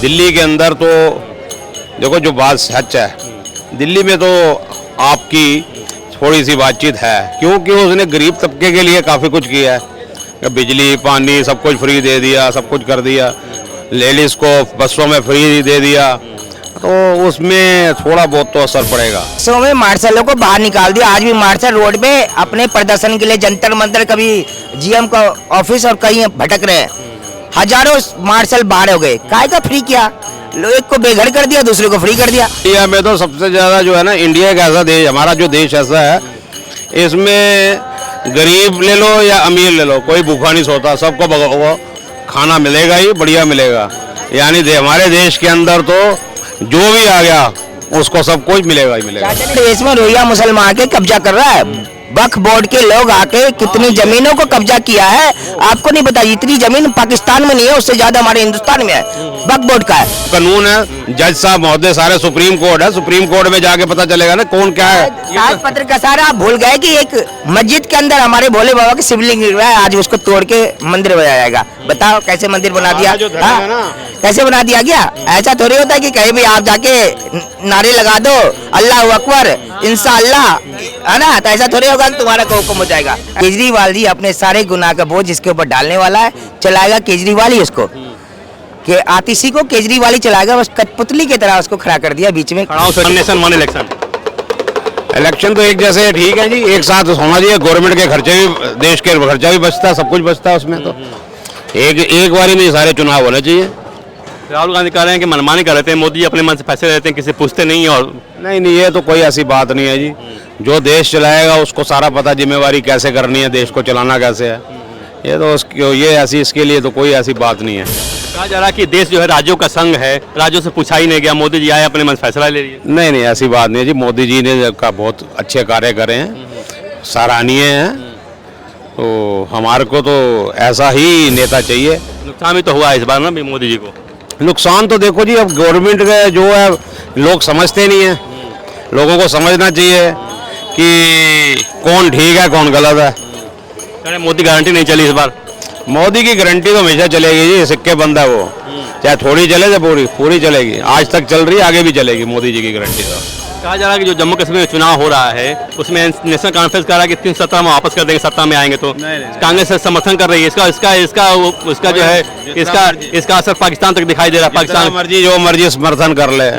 दिल्ली के अंदर तो देखो जो बात सच है, दिल्ली में तो आपकी थोड़ी सी बातचीत है, क्योंकि उसने गरीब तबके के लिए काफ़ी कुछ किया है। बिजली पानी सब कुछ फ्री दे दिया, सब कुछ कर दिया, लेडीज़ को बसों में फ्री दे दिया, तो उसमें थोड़ा बहुत तो असर पड़ेगा। बसों में मार्शलों को बाहर निकाल दिया। आज भी मार्शल रोड पे अपने प्रदर्शन के लिए जंतर मंतर, कभी जीएम का ऑफिस और कहीं भटक रहे हैं। हजारों मार्शल बाहर हो गए, काय का फ्री किया, एक को बेघर कर दिया, दूसरे को फ्री कर दिया। इंडिया में तो सबसे ज़्यादा जो है ना, इंडिया एक ऐसा देश, हमारा जो देश ऐसा है, इसमें गरीब ले लो या अमीर ले लो, कोई भूखा नहीं सोता, सबको खाना मिलेगा ही, बढ़िया मिलेगा। यानी हमारे देश के अंदर तो जो भी आ गया उसको सब कुछ मिलेगा ही मिलेगा। देश में रोहिंग्या मुसलमान के कब्जा कर रहा है। वक्फ बोर्ड के लोग आके कितनी जमीनों को कब्जा किया है, आपको नहीं पता। इतनी जमीन पाकिस्तान में नहीं है, उससे ज्यादा हमारे हिंदुस्तान में है, वक्फ बोर्ड का है। कानून है, जज साहब महोदय सारे सुप्रीम कोर्ट है, सुप्रीम कोर्ट में जाके पता चलेगा ना कौन क्या है। सात पत्र का सारा आप भूल गए कि एक मस्जिद के अंदर हमारे भोले बाबा की शिवलिंग गिर रहा है, आज उसको तोड़ के मंदिर बनाया जाएगा। बताओ कैसे मंदिर बना दिया, कैसे बना दिया गया। ऐसा थोड़ी होता है कि कहीं भी आप जाके नारे लगा दो अल्लाह अकबर इंशाअल्लाह, है ना, तो ऐसा थोड़ी होगा कि तुम्हारा को हुक्म हो जाएगा। केजरीवाल जी अपने सारे गुनाह का बोझ इसके ऊपर डालने वाला है, चलाएगा केजरीवाल ही उसको, कि आतिशी को केजरीवाल ही चलाएगा। बस कठपुतली की तरह उसको खड़ा कर दिया बीच में। इलेक्शन तो एक जैसे ठीक है जी, एक साथ होना चाहिए। गवर्नमेंट के खर्चे भी, देश के खर्चा भी बचता है, सब कुछ बचता है उसमें। तो एक बारी में सारे चुनाव होने चाहिए। राहुल गांधी कह रहे हैं कि मनमानी कर रहे हैं, मोदी जी अपने मन से पैसे लेते हैं, किसी पूछते नहीं। और नहीं, ये तो कोई ऐसी बात नहीं है जी। जो देश चलाएगा उसको सारा पता, जिम्मेवारी कैसे करनी है, देश को चलाना कैसे है। ये तो ये ऐसी, इसके लिए तो कोई ऐसी बात नहीं है। कहा जा रहा है कि देश जो है राज्यों का संघ है, राज्यों से पूछा ही नहीं गया, मोदी जी आए अपने मन से फैसला ले लिए। नहीं, ऐसी बात नहीं है जी। मोदी जी ने का बहुत अच्छे कार्य करे हैं, सराहनीय हैं। तो हमारे को तो ऐसा ही नेता चाहिए। नुकसान भी तो हुआ इस बार ना मोदी जी को। नुकसान तो देखो जी, अब गवर्नमेंट का जो है लोग समझते नहीं है। लोगों को समझना चाहिए कि कौन ठीक है कौन गलत है। अरे मोदी गारंटी नहीं चली इस बार। मोदी की गारंटी तो हमेशा चलेगी जी, सिक्के बंद है वो, चाहे थोड़ी चले चाहे पूरी चलेगी। आज तक चल रही है, आगे भी चलेगी मोदी जी की गारंटी। तो कहा जा रहा है कि जो जम्मू कश्मीर में चुनाव हो रहा है उसमें नेशनल कॉन्फ्रेंस कह रहा है कि 3 सत्ता में वापस कर देंगे, सत्ता में आएंगे तो। कांग्रेस से समर्थन कर रही है इसका जो है इसका असर पाकिस्तान तक दिखाई दे रहा है। पाकिस्तान मर्जी, जो मर्जी समर्थन कर ले,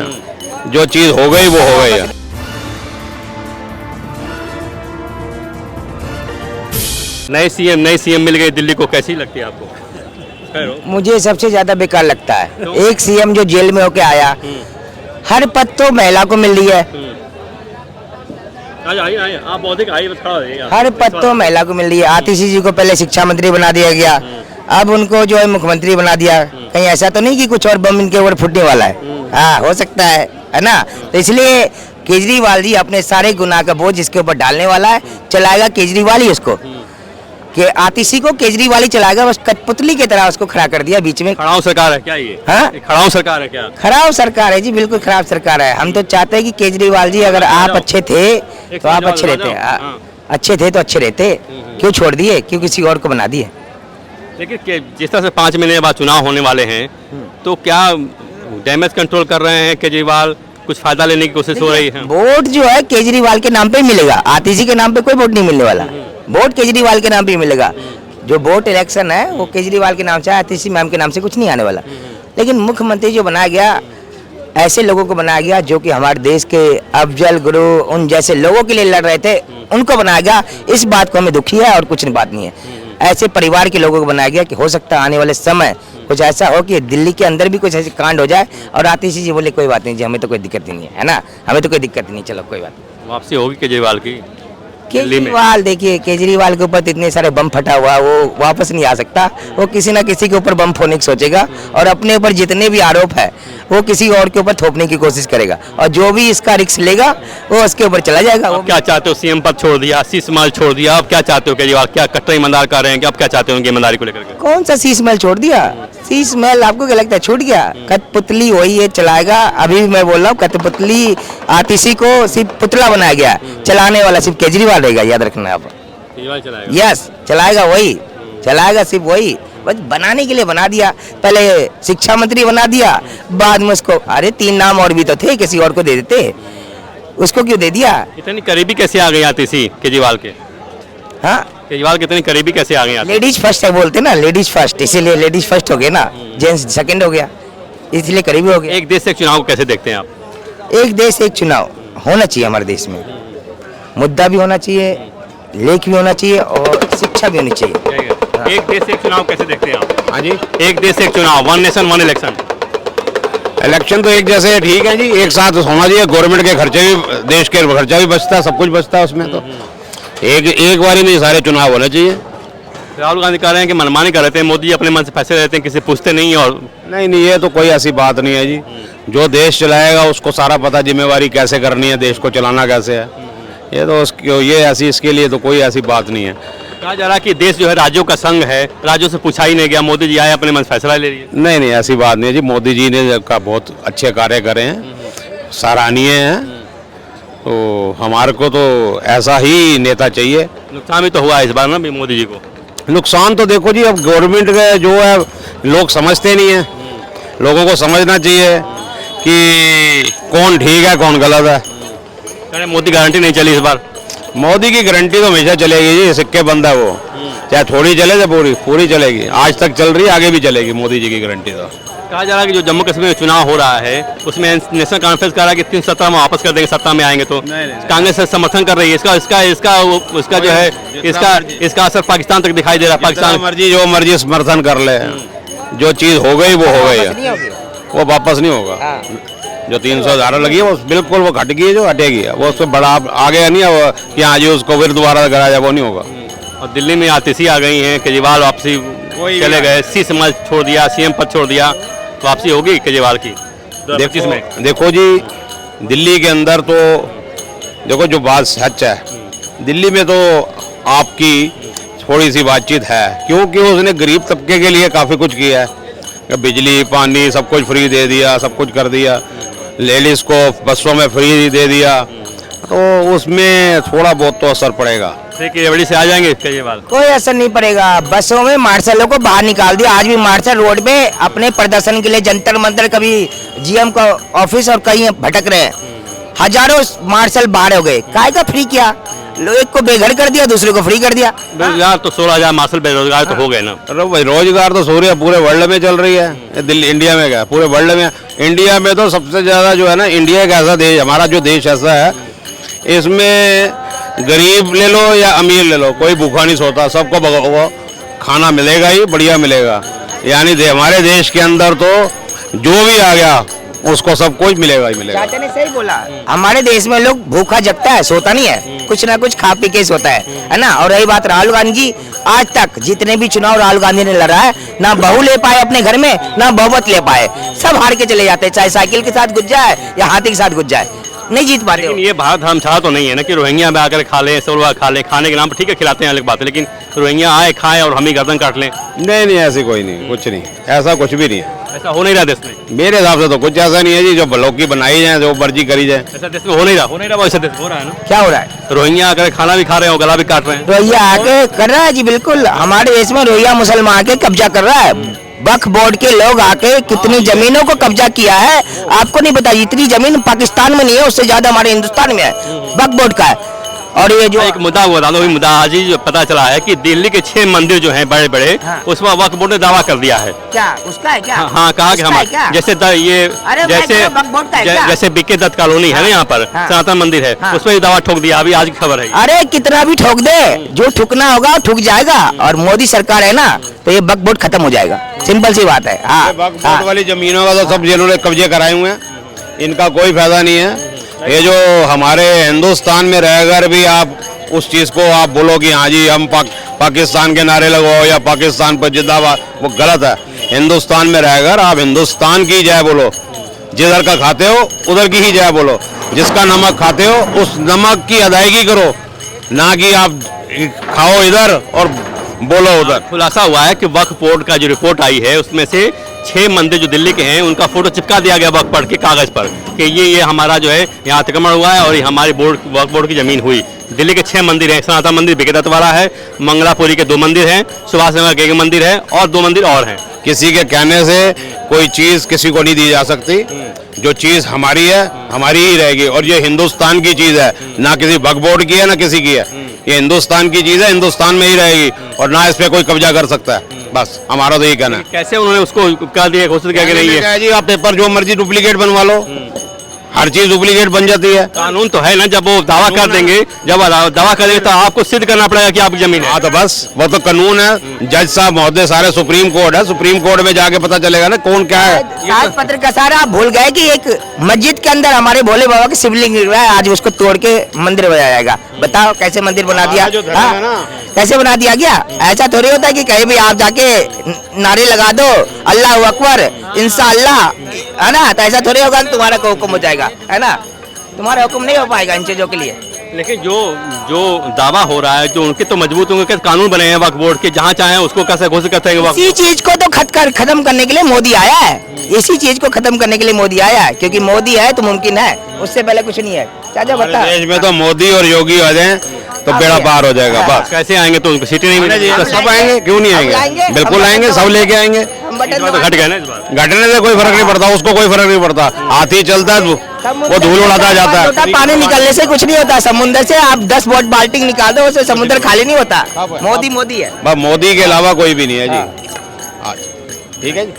जो चीज हो गई वो हो गई। नई सीएम मिल गई दिल्ली को, कैसी लगती है आपको? मुझे सबसे ज्यादा बेकार लगता है एक सीएम जो जेल में होके आया। हर पद तो महिला को मिल रही है, हर पद तो महिला को मिल रही है। आतिशी जी को पहले शिक्षा मंत्री बना दिया गया, अब उनको जो है मुख्यमंत्री बना दिया। कहीं ऐसा तो नहीं कि कुछ और बम इनके ऊपर फूटने वाला है? हाँ, हो सकता है ना। तो इसलिए केजरीवाल जी अपने सारे गुनाह का बोझ इसके ऊपर डालने वाला है, चलाएगा केजरीवाल ही उसको, कि आतिशी को केजरीवाल ही चलाएगा। बस कठपुतली की तरह उसको खड़ा कर दिया बीच में। खड़ाऊ सरकार है क्या ये? हाँ, खड़ाऊ सरकार है क्या? खराब सरकार है जी, बिल्कुल खराब सरकार है। हम तो चाहते हैं कि केजरीवाल जी, अगर आप अच्छे थे तो आप अच्छे रहते, अच्छे थे तो अच्छे रहते, क्यों छोड़ दिए, क्यों किसी और को बना दिए? लेकिन जिस तरह से 5 महीने बाद चुनाव होने वाले हैं, तो क्या डैमेज कंट्रोल कर रहे हैं केजरीवाल? कुछ फायदा लेने की कोशिश हो रही है? वोट जो है केजरीवाल के नाम पे मिलेगा, आतिशी के नाम पे कोई वोट नहीं मिलने वाला। वोट केजरीवाल के नाम पे मिलेगा। जो वोट इलेक्शन है वो केजरीवाल के नाम से, आतिशी मैम के नाम से कुछ नहीं आने वाला। लेकिन मुख्यमंत्री जो बनाया गया, ऐसे लोगों को बनाया गया जो कि हमारे देश के अफजल गुरु उन जैसे लोगों के लिए लड़ रहे थे, उनको बनाया गया। इस बात को हमें दुखी है और कुछ बात नहीं है। ऐसे परिवार के लोगों को बनाया गया कि हो सकता है आने वाले समय कुछ ऐसा हो कि दिल्ली के अंदर भी कुछ ऐसे कांड हो जाए और आतिशी जी बोले कोई बात नहीं जी, हमें तो कोई दिक्कत नहीं है ना, हमें तो कोई दिक्कत नहीं, चलो कोई बात नहीं। वापसी होगी केजरीवाल की? केजरीवाल देखिए, केजरीवाल के ऊपर तो इतने सारे बम फटा हुआ, वो वापस नहीं आ सकता। वो किसी ना किसी के ऊपर बम फोड़ने की सोचेगा और अपने ऊपर जितने भी आरोप है वो किसी और के ऊपर थोपने की कोशिश करेगा, और जो भी इसका रिस्क लेगा वो उसके ऊपर चला जाएगा। वो क्या चाहते हो? सीएम पद छोड़ दिया, शीश महल छोड़ दिया, अब क्या चाहते हो केजरीवाल? क्या कट्टर ईमानदार कर रहे हैं कि अब क्या चाहते हो उनकी ईमानदारी को लेकर? कौन सा शीश महल छोड़ दिया? शीश महल आपको क्या लगता है छूट गया? कठपुतली वही है चलाएगा। अभी भी मैं बोल रहा हूँ, कठपुतली आतिशी को सिर्फ पुतला बनाया गया, चलाने वाला सिर्फ केजरीवाल रहेगा, याद रखना आप। केजरीवाल चलाएगा? यस, चलाएगा वही, चलाएगा सिर्फ वही। बस बनाने के लिए बना दिया। पहले शिक्षा मंत्री बना दिया, बाद में उसको अरे 3 नाम और भी तो थे, किसी और को दे देते, उसको क्यों दे दिया? इतनी करीबी कैसे आ गई आतिशी केजरीवाल के? हाँ, केजरीवाल के इतनी करीबी कैसे आ गई आतिशी? लेडीज फर्स्ट है बोलते ना, लेडीज फर्स्ट, इसीलिए लेडीज फर्स्ट हो गए ना, जेंट्स सेकंड हो गया, इसलिए करीबी हो गया। एक देश से एक चुनाव को कैसे देखते हैं आप? एक देश एक चुनाव होना चाहिए हमारे देश में, मुद्दा भी होना चाहिए, लेख भी होना चाहिए और शिक्षा भी होनी चाहिए। एक देश से एक चुनाव कैसे देखते हैं आप? हाँ जी, एक देश से एक चुनाव, one nation one election. Election तो एक जैसे है, ठीक है जी, एक साथ होना चाहिए। गवर्नमेंट के खर्चे भी, देश के खर्चा भी बचता है, सब कुछ बचता है उसमें। तो एक बारी में सारे चुनाव होने चाहिए। राहुल गांधी कह रहे हैं कि मनमानी कर लेते हैं, मोदी अपने मन से फैसले लेते हैं, किसी पूछते नहीं। और नहीं, ये तो कोई ऐसी बात नहीं है जी। जो देश चलाएगा उसको सारा पता, जिम्मेवारी कैसे करनी है, देश को चलाना कैसे है। ये तो ये ऐसी, इसके लिए तो कोई ऐसी बात नहीं है। कहा जा रहा है कि देश जो है राज्यों का संघ है, राज्यों से पूछा ही नहीं गया, मोदी जी आए अपने मन से फैसला ले लिए। नहीं, ऐसी बात नहीं है जी। मोदी जी ने का बहुत अच्छे कार्य करे हैं, सराहनीय हैं। तो हमारे को तो ऐसा ही नेता चाहिए। नुकसान भी तो हुआ इस बार ना भी मोदी जी को। नुकसान तो देखो जी, अब गवर्नमेंट का जो है लोग समझते नहीं है। लोगों को समझना चाहिए कि कौन ठीक है कौन गलत है। अरे मोदी गारंटी नहीं चली इस बार। मोदी की गारंटी तो हमेशा चलेगी जी, सिक्के बंद है वो, चाहे थोड़ी चले चाहे पूरी चलेगी। आज तक चल रही है, आगे भी चलेगी मोदी जी की गारंटी। तो कहा जा रहा है कि जो जम्मू कश्मीर में चुनाव हो रहा है उसमें नेशनल कॉन्फ्रेंस कह रहा है कि 3 सत्ता में वापस कर देंगे, सत्ता में आएंगे तो। कांग्रेस से समर्थन कर रही है इसका जो है इसका असर पाकिस्तान तक दिखाई दे रहा है। पाकिस्तान जो मर्जी समर्थन कर ले, जो चीज हो गई वो हो गई है, वो वापस नहीं होगा। जो 300 धारा लगी है वो बिल्कुल वो घट गई है, जो हटेगी वो उससे बड़ा आगे नहीं है कि हाँ जी उसको फिर दोबारा कराया जाए, वो नहीं होगा। और दिल्ली में आतिशी आ गई हैं, केजरीवाल वापसी चले गए, सी समाज छोड़ दिया, सीएम पद छोड़ दिया, तो वापसी होगी केजरीवाल की 2025 में। देखो जी, दिल्ली के अंदर तो देखो जो बात सच है, दिल्ली में तो आपकी थोड़ी सी बातचीत है, क्योंकि उसने गरीब तबके के लिए काफ़ी कुछ किया है। बिजली पानी सब कुछ फ्री दे दिया, सब कुछ कर दिया, लेडीज़ को बसों में फ्री दे दिया, तो उसमें थोड़ा बहुत तो असर पड़ेगा। केजरीवाल से आ जाएंगे केजरीवाल? कोई असर नहीं पड़ेगा। बसों में मार्शलों को बाहर निकाल दिया, आज भी मार्शल रोड पे अपने प्रदर्शन के लिए जंतर मंतर, कभी जीएम का ऑफिस और कहीं भटक रहे हैं। हजारों मार्शल बाहर हो गए, काय का फ्री किया, एक को बेघर कर दिया, दूसरे को फ्री कर दिया। बेरोजगार तो 16,000 मार्शल बेरोजगार तो हो गए ना। अरे भाई रोजगार तो पूरे वर्ल्ड में चल रही है। दिल्ली इंडिया में क्या, पूरे वर्ल्ड में। इंडिया में तो सबसे ज़्यादा जो है ना, इंडिया एक ऐसा देश, हमारा जो देश ऐसा है, इसमें गरीब ले लो या अमीर ले लो, कोई भूखा नहीं सोता, सबको वो खाना मिलेगा ही, बढ़िया मिलेगा। यानी हमारे देश के अंदर तो जो भी आ गया उसको सब कुछ मिलेगा ही मिलेगा। चाचा ने सही बोला, हमारे देश में लोग भूखा जगता है, सोता नहीं है, कुछ ना कुछ खा पी के सोता है ना। और रही बात राहुल गांधी की, आज तक जितने भी चुनाव राहुल गांधी ने लड़ा है, ना बहू ले पाए अपने घर में, ना बहुमत ले पाए, सब हार के चले जाते हैं, चाहे साइकिल के साथ घुस जाए या हाथी के साथ घुस जाए, नहीं जीत पाते। लेकिन ये भारत धर्मशाला तो नहीं है ना कि रोहिंग्या में आकर खा लें, सोलवा खा लें, खाने के नाम पर ठीक है खिलाते हैं अलग बात है, लेकिन रोहिंग्या आए खाएं और हम ही गर्दन काट लें। नहीं, ऐसी कोई नहीं, कुछ नहीं, ऐसा कुछ भी नहीं है। ऐसा हो नहीं रहा देश में। मेरे हिसाब से तो कुछ ऐसा नहीं है जी, जो ब्लॉक की बनाई जाए, जो मर्जी करी जाए। ऐसा देश में हो नहीं रहा, वैसा देश हो रहा है ना। क्या हो रहा है? रोहिंग्या आकर खाना भी खा रहे हो, गला भी काट रहे हैं। रोहिंग्या आके कर रहा है जी, बिल्कुल हमारे देश में रोहिंग्या मुसलमान आके कब्जा कर रहा है। वक्फ बोर्ड के लोग आके कितनी जमीनों को कब्जा किया है, आपको नहीं पता। इतनी जमीन पाकिस्तान में नहीं है, उससे ज्यादा हमारे हिंदुस्तान में है, वक्फ बोर्ड का है। और ये जो एक मुद्दा बता दो, मुद्दा आज ही जो पता चला है कि दिल्ली के 6 मंदिर जो हैं बड़े बड़े, हाँ। उसमें वक्फ बोर्ड ने दावा कर दिया है। क्या उसका है क्या? हाँ, कहा कि हमारे जैसे जैसे बीके दत्त कॉलोनी है ना यहाँ पर, हाँ। सनातन मंदिर है, हाँ। उसमें दावा ठोक दिया, अभी आज की खबर है। अरे कितना भी ठोक दे, जो ठुकना होगा ठुक जाएगा। और मोदी सरकार है ना, तो ये वक्फ बोर्ड खत्म हो जाएगा, सिंपल सी बात है। हाँ, वक्फ बोर्ड वाली जमीनों का तो सब जिन्होंने कब्जे कराए हुए हैं, इनका कोई फायदा नहीं है। ये जो हमारे हिंदुस्तान में रहकर भी आप उस चीज़ को आप बोलो कि हाँ जी हम पाकिस्तान के नारे लगाओ या पाकिस्तान पर जिंदाबाद, वो गलत है। हिंदुस्तान में रहकर आप हिंदुस्तान की जय बोलो, जिधर का खाते हो उधर की ही जय बोलो, जिसका नमक खाते हो उस नमक की अदायगी करो, ना कि आप खाओ इधर और बोलो उधर। खुलासा हुआ है कि वक्फ बोर्ड का जो रिपोर्ट आई है उसमें से 6 मंदिर जो दिल्ली के हैं उनका फोटो चिपका दिया गया वक्फ बोर्ड के कागज पर कि ये हमारा जो है यहाँ अतिक्रमण हुआ है और ये हमारी वक्फ बोर्ड की जमीन हुई। दिल्ली के 6 मंदिर हैं। सनातन मंदिर विकेदत्त वाला है, मंगलापुरी के 2 मंदिर हैं, सुभाष नगर के 1 मंदिर है और 2 मंदिर और हैं। किसी के कहने से कोई चीज किसी को नहीं दी जा सकती। जो चीज हमारी है हमारी ही रहेगी, और ये हिंदुस्तान की चीज है, ना किसी वक्फ बोर्ड की है ना किसी की है। ये हिंदुस्तान की चीज है, हिंदुस्तान में ही रहेगी और ना इस पे कोई कब्जा कर सकता है। बस हमारा तो यही कहना है। कैसे उन्होंने उसको कर दिया, घोषित किया कि नहीं है? क्या जी, आप पेपर जो मर्जी डुप्लीकेट बनवा लो, हर चीज डुप्लीकेट बन जाती है। कानून तो है ना, जब वो दावा कर देंगे, जब दावा करेंगे तो आपको सिद्ध करना पड़ेगा कि आपकी जमीन है। हाँ तो बस वो तो कानून है। जज साहब महोदय सारे सुप्रीम कोर्ट है, सुप्रीम कोर्ट में जाके पता चलेगा ना कौन क्या है। सात पत्र का सारा आप भूल गए कि एक मस्जिद के अंदर हमारे भोले बाबा की शिवलिंग गिर रहा है, आज उसको तोड़ के मंदिर बनाया जाएगा। बताओ कैसे मंदिर बना दिया? जो धर्म हाँ? है ना, कैसे बना दिया गया? ऐसा थोड़ी होता है कि कहीं भी आप जाके नारे लगा दो अल्लाह अकबर इंशाअल्लाह, है ना, तो ऐसा थोड़ी होगा कि तुम्हारा को हुक्म हो जाएगा, है ना। तुम्हारा हुक्म नहीं हो पाएगा इन चीजों के लिए। लेकिन जो दावा हो रहा है, जो उनके तो मजबूत होंगे कि कानून बने हैं वक्फ बोर्ड के, जहाँ चाहे उसको कैसे घोषित करते हैं वक्फ। इसी चीज को तो खत्म करने के लिए मोदी आया है। इसी चीज को खत्म करने के लिए मोदी आया है, क्योंकि मोदी है तो मुमकिन है, उससे पहले कुछ नहीं है। चाचा बता, देश में तो मोदी और योगी आ जाए तो बेड़ा पार हो जाएगा। बस कैसे आएंगे तो उनको सीटें नहीं मिलेगी। तो सब आएंगे, क्यों नहीं आएंगे? बिल्कुल आएंगे, सब लेके आएंगे। हम बटन तो घट गया ना इस बार। घटने से कोई फर्क नहीं पड़ता, उसको कोई फर्क नहीं पड़ता। हाथी चलता है वो धूल उड़ाता जाता है। पानी निकलने से कुछ नहीं होता। समुद्र से आप 10 बोट बाल्टी निकाल दो, उससे समुद्र खाली नहीं होता। मोदी मोदी है, बस मोदी के अलावा कोई भी नहीं है जी। आज ठीक है जी।